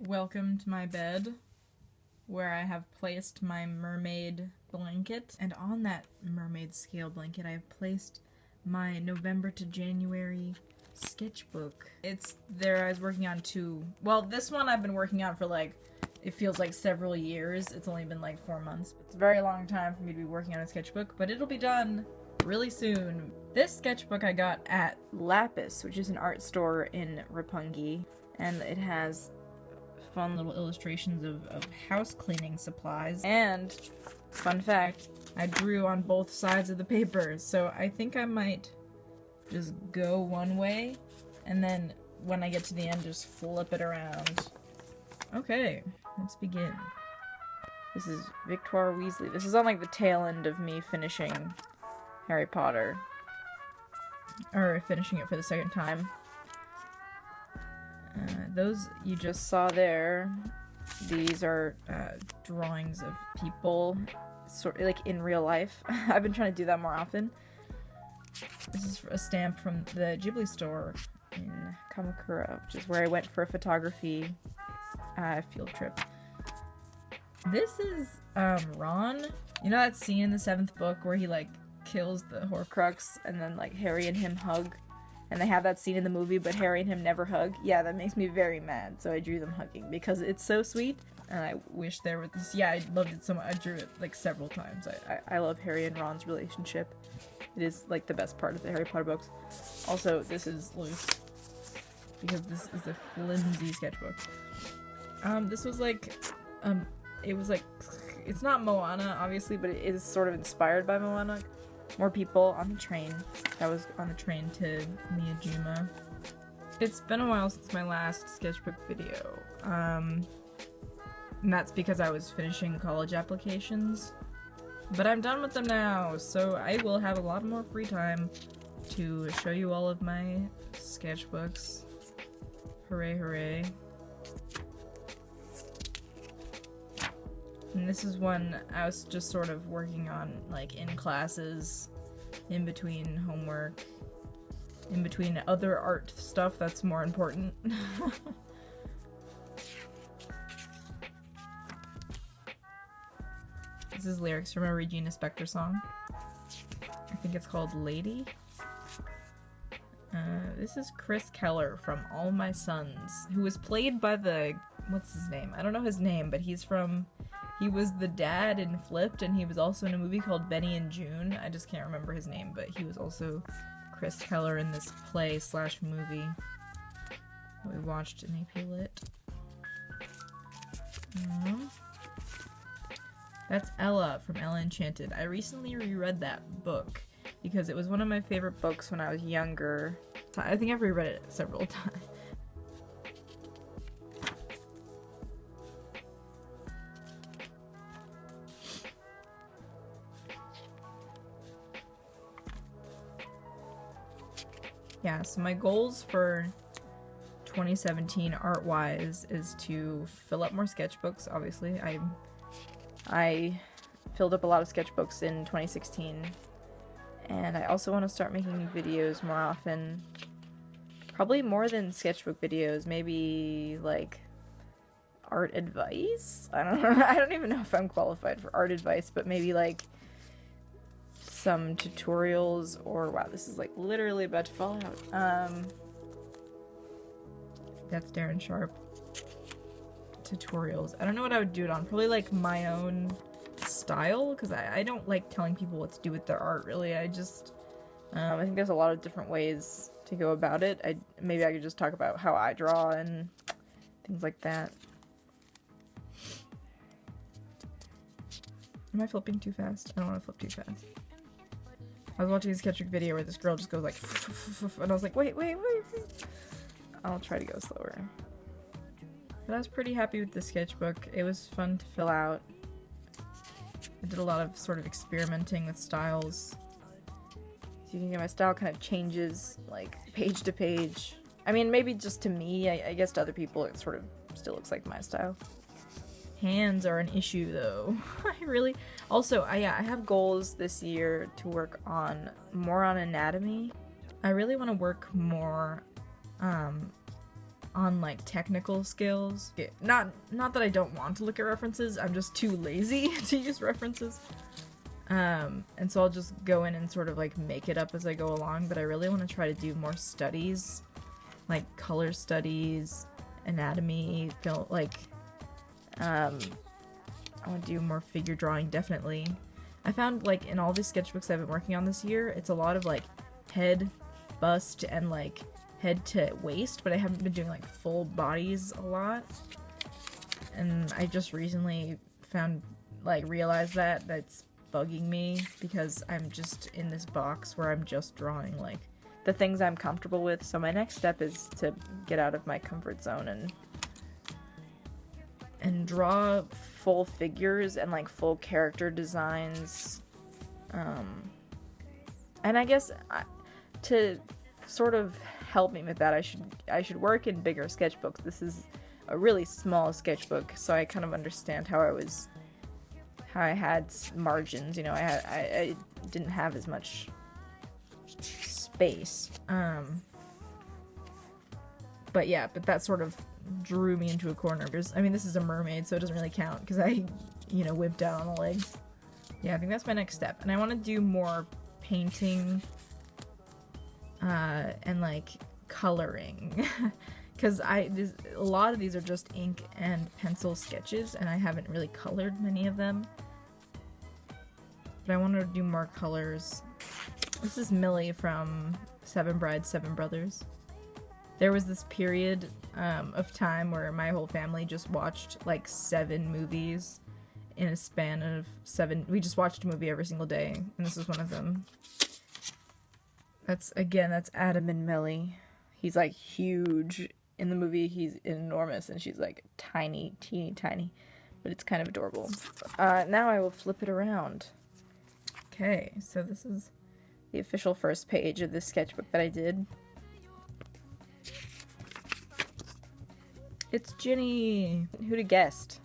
Welcome to my bed, where I have placed my mermaid blanket, and on that mermaid scale blanket I have placed my November to January sketchbook. It's there. I was working on this one I've been working on for it feels like several years. It's only been like 4 months. It's a very long time for me to be working on a sketchbook, but it'll be done really soon. This sketchbook I got at Lapis, which is an art store in Roppongi, and it has fun little illustrations of house cleaning supplies. And, fun fact, I drew on both sides of the paper, so I think I might just go one way, and then when I get to the end, just flip it around. Okay, let's begin. This is Victoire Weasley. This is on like the tail end of me finishing Harry Potter. Or finishing it for the second time. Those you just saw there, these are drawings of people, sort of like in real life. I've been trying to do that more often. This is a stamp from the Ghibli store in Kamakura, which is where I went for a photography field trip. This is Ron. You know that scene in the 7th book where he like kills the Horcrux and then like Harry and him hug? And they have that scene in the movie, but Harry and him never hug. Yeah, that makes me very mad, so I drew them hugging because it's so sweet. And I wish there was this. Yeah, I loved it so much. I drew it like several times. I love Harry and Ron's relationship. It is like the best part of the Harry Potter books. Also, this is loose because this is a flimsy sketchbook. This was like, it was like, it's not Moana, obviously, but it is sort of inspired by Moana. More people on the train. That was on the train to Miyajima. It's been a while since my last sketchbook video. And that's because I was finishing college applications. But I'm done with them now, so I will have a lot more free time to show you all of my sketchbooks. Hooray, hooray. And this is one I was just sort of working on, like, in classes, in between homework, in between other art stuff that's more important. This is lyrics from a Regina Spektor song. I think it's called Lady. This is Chris Keller from All My Sons, who was played by what's his name? I don't know his name, but he was the dad in Flipped, and he was also in a movie called Benny and June. I just can't remember his name, but he was also Chris Keller in this play/movie that we watched in AP Lit. That's Ella from Ella Enchanted. I recently reread that book because it was one of my favorite books when I was younger. I think I've reread it several times. Yeah, so my goals for 2017 art-wise is to fill up more sketchbooks, obviously. I filled up a lot of sketchbooks in 2016, and I also want to start making videos more often. Probably more than sketchbook videos, maybe like art advice? I don't know. I don't even know if I'm qualified for art advice, but maybe like some tutorials, or wow, this is like literally about to fall out. That's Darren Sharp. Tutorials. I don't know what I would do it on. Probably like my own style, because I don't like telling people what to do with their art, really. I just, I think there's a lot of different ways to go about it. Maybe I could just talk about how I draw and things like that. Am I flipping too fast? I don't want to flip too fast. I was watching a sketchbook video where this girl just goes like, and I was like, wait. I'll try to go slower. But I was pretty happy with the sketchbook. It was fun to fill out. I did a lot of sort of experimenting with styles. So you can get my style kind of changes like page to page. I mean, maybe just to me, I guess to other people it sort of still looks like my style. Hands are an issue though. I have goals this year to work more on anatomy. I really want to work more on on like technical skills. Not that I don't want to look at references, I'm just too lazy to use references. And so I'll just go in and sort of like make it up as I go along, but I really want to try to do more studies, like color studies, anatomy, film, like, I want to do more figure drawing, definitely. I found, like, in all the sketchbooks I've been working on this year, it's a lot of, like, head, bust, and, like, head to waist, but I haven't been doing, like, full bodies a lot. And I just recently realized that that's bugging me, because I'm just in this box where I'm just drawing, like, the things I'm comfortable with. So my next step is to get out of my comfort zone and draw full figures and like full character designs. And I guess to sort of help me with that, I should work in bigger sketchbooks. This is a really small sketchbook, so I kind of understand how I had margins, you know, I didn't have as much space. But yeah, but that sort of drew me into a corner. Because, I mean, this is a mermaid, so it doesn't really count, because I, you know, whipped out on the legs. Yeah, I think that's my next step. And I want to do more painting, and, like, coloring. Because a lot of these are just ink and pencil sketches, and I haven't really colored many of them. But I want to do more colors. This is Millie from Seven Brides, Seven Brothers. There was this period of time where my whole family just watched like 7 movies in a span of 7. We just watched a movie every single day, and this is one of them. That's Adam and Millie. He's like huge. In the movie, he's enormous, and she's like tiny, teeny tiny. But it's kind of adorable. Now I will flip it around. Okay, so this is the official first page of this sketchbook that I did. It's Ginny! Who'd have guessed?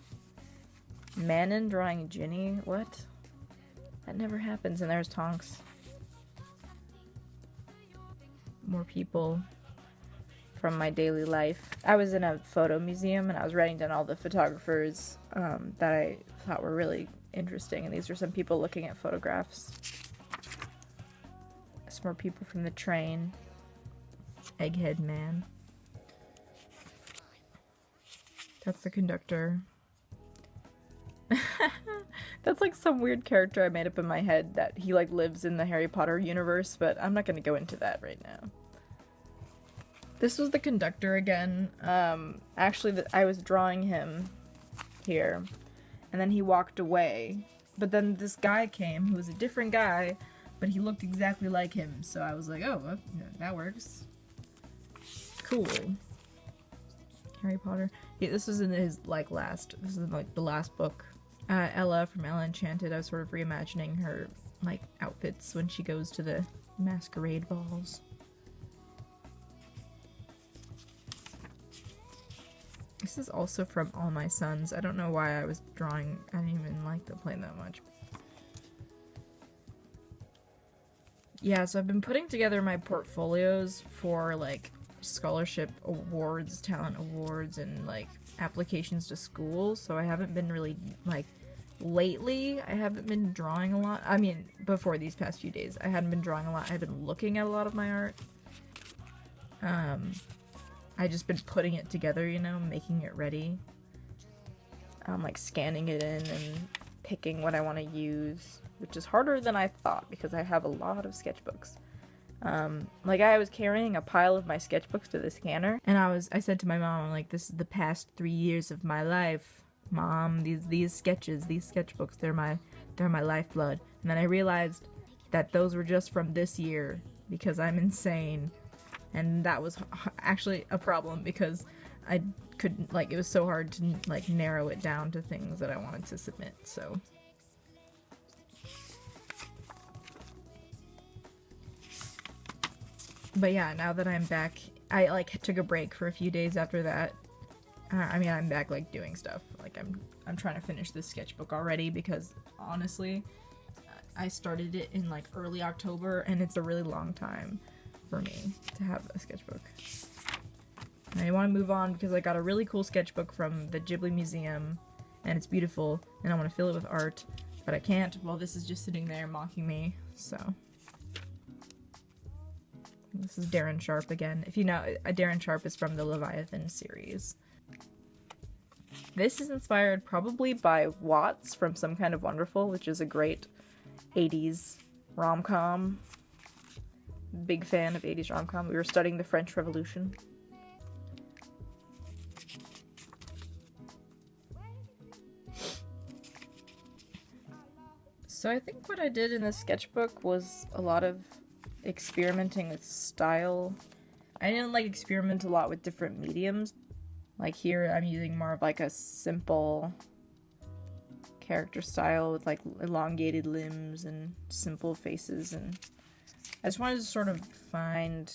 Manon drawing Ginny? What? That never happens. And there's Tonks. More people from my daily life. I was in a photo museum and I was writing down all the photographers that I thought were really interesting, and these are some people looking at photographs. Some more people from the train. Egghead Man. That's the conductor. That's like some weird character I made up in my head that he like lives in the Harry Potter universe, but I'm not gonna go into that right now. This was the conductor again. Actually, I was drawing him here, and then he walked away. But then this guy came, who was a different guy, but he looked exactly like him. So I was like, oh, that works. Cool. Harry Potter. Yeah, this was in his this is like the last book. Ella from Ella Enchanted. I was sort of reimagining her like outfits when she goes to the masquerade balls. This is also from All My Sons. I don't know why I was drawing. I didn't even like the plane that much. Yeah, so I've been putting together my portfolios for like scholarship awards, talent awards, and like applications to school. So I haven't been really like lately. I haven't been drawing a lot. I mean, before these past few days, I hadn't been drawing a lot. I've been looking at a lot of my art. I just been putting it together, you know, making it ready. Like scanning it in and picking what I want to use, which is harder than I thought because I have a lot of sketchbooks. Like I was carrying a pile of my sketchbooks to the scanner, and I said to my mom, I'm like, this is the past 3 years of my life, Mom. These sketches, these sketchbooks, they're my lifeblood. And then I realized that those were just from this year because I'm insane. And that was actually a problem because I couldn't, like, it was so hard to, like, narrow it down to things that I wanted to submit, so. But yeah, now that I'm back, I, like, took a break for a few days after that. I mean, I'm back, like, doing stuff. Like, I'm trying to finish this sketchbook already because, honestly, I started it in, like, early October, and it's a really long time for me to have a sketchbook. I want to move on because I got a really cool sketchbook from the Ghibli Museum, and it's beautiful, and I want to fill it with art, but I can't while this is just sitting there mocking me, so. This is Darren Sharp again. If you know, Darren Sharp is from the Leviathan series. This is inspired probably by Watts from Some Kind of Wonderful, which is a great 80s rom-com. Big fan of 80s rom-com. We were studying the French Revolution. So I think what I did in this sketchbook was a lot of experimenting with style. I didn't like experiment a lot with different mediums. Like here I'm using more of like a simple character style with like elongated limbs and simple faces, and I just wanted to sort of find,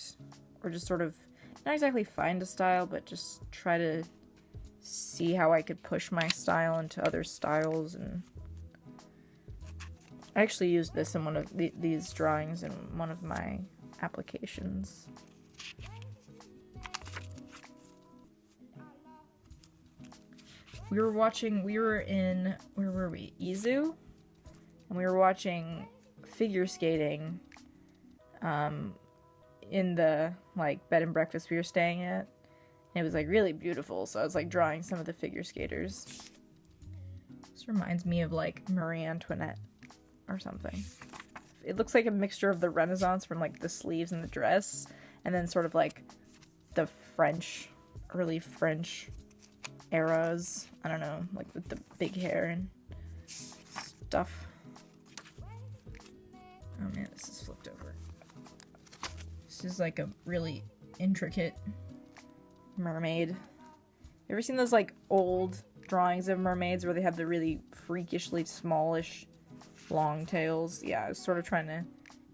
or just sort of, not exactly find a style, but just try to see how I could push my style into other styles. And I actually used this in one of these drawings in one of my applications. We were in, where were we? Izu? And we were watching figure skating in the, like, bed and breakfast we were staying at. And it was, like, really beautiful, so I was, like, drawing some of the figure skaters. This reminds me of, like, Marie Antoinette or something. It looks like a mixture of the Renaissance from, like, the sleeves and the dress, and then sort of, like, the French, early French eras. I don't know, like with the big hair and stuff. Oh man, this is flipped over. This is like a really intricate mermaid. You ever seen those like old drawings of mermaids where they have the really freakishly smallish long tails? Yeah, I was sort of trying to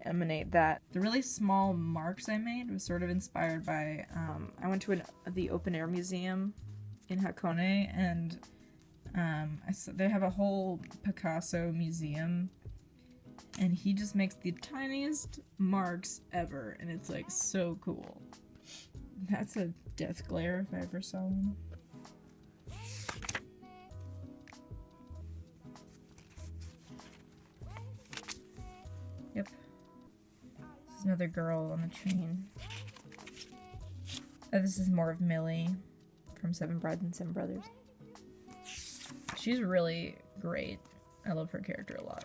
emanate that. The really small marks I made was sort of inspired by, I went to the open air museum in Hakone, and they have a whole Picasso museum, and he just makes the tiniest marks ever, and it's like so cool. That's a death glare if I ever saw one. Yep. This is another girl on the train. Oh, this is more of Millie from Seven Brides and Seven Brothers. She's really great. I love her character a lot.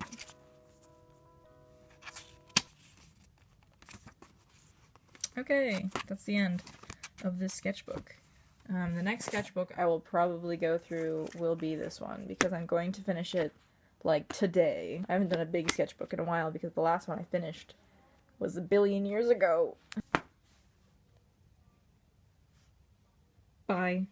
Okay, that's the end of this sketchbook. The next sketchbook I will probably go through will be this one, because I'm going to finish it, like, today. I haven't done a big sketchbook in a while, because the last one I finished was a billion years ago. Bye.